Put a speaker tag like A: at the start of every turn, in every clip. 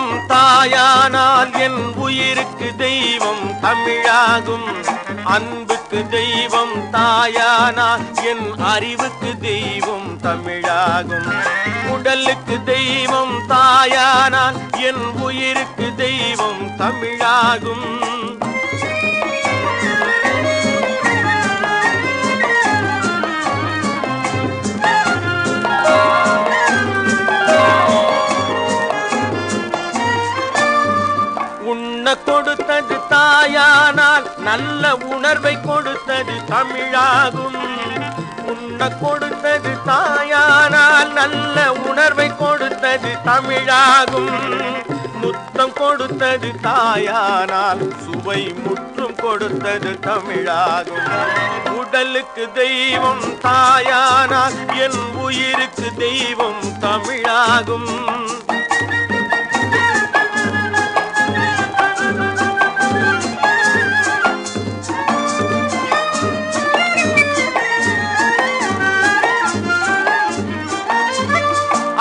A: தெய்வம் தாயானால் என் உயிருக்கு தெய்வம் தமிழாகும். அன்புக்கு தெய்வம் தாயானால் என் அறிவுக்கு தெய்வம் தமிழாகும். உடலுக்கு தெய்வம் தாயானால் என் உயிருக்கு தெய்வம் தமிழாகும். உண்ண கொடுத்தது தாயானால் நல்ல உணர்வை கொடுத்தது தமிழாகும். உண்ண கொடுத்தது தாயானால் நல்ல உணர்வை கொடுத்தது தமிழாகும். முத்தம் கொடுத்தது தாயானால் சுவை முற்றும் கொடுத்தது தமிழாகும். உடலுக்கு தெய்வம் தாயானால் என் உயிருக்கு தெய்வம் தமிழாகும்.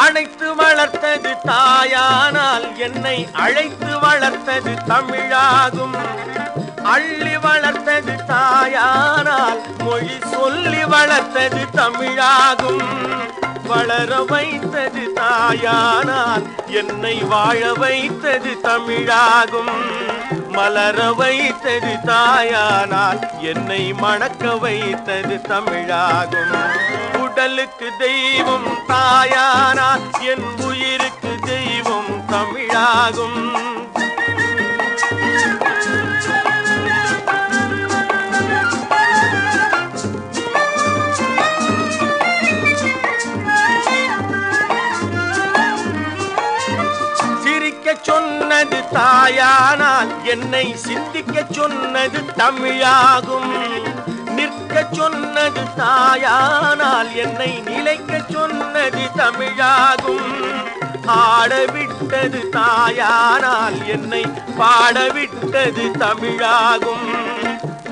A: அழைத்து வளர்த்தது தாயானால் என்னை அழைத்து வளர்த்தது தமிழாகும். அள்ளி வளர்த்தது தாயானால் மொழி சொல்லி வளர்த்தது தமிழாகும். வளர வைத்தது தாயானால் என்னை வாழ வைத்தது தமிழாகும். மலர வைத்தது தாயானால் என்னை மணக்க வைத்தது தமிழாகும். உடலுக்கு தெய்வம் தாயானால் என் உயிருக்கு தெய்வம் தமிழாகும். சிரிக்க சொன்னது தாயானால் என்னை சிந்திக்க சொன்னது தமிழாகும். நிற்க சொன்னது தாயானால் என்னை நிலைக்க சொன்னது தமிழாகும். ஆடவிட்டது தாயானால் என்னை பாடவிட்டது தமிழாகும்.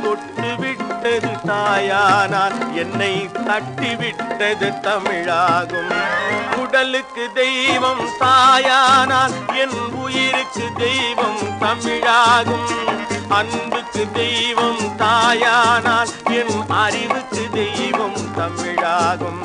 A: தொட்டு விட்டது தாயானால் என்னை தட்டிவிட்டது தமிழாகும். உடலுக்கு தெய்வம் தாயானால் என் உயிருக்கு தெய்வம் தமிழாகும். அன்புக்கு தெய்வம் தாயானால் என் அறிவுக்கு தெய்வம் தமிழாகும்.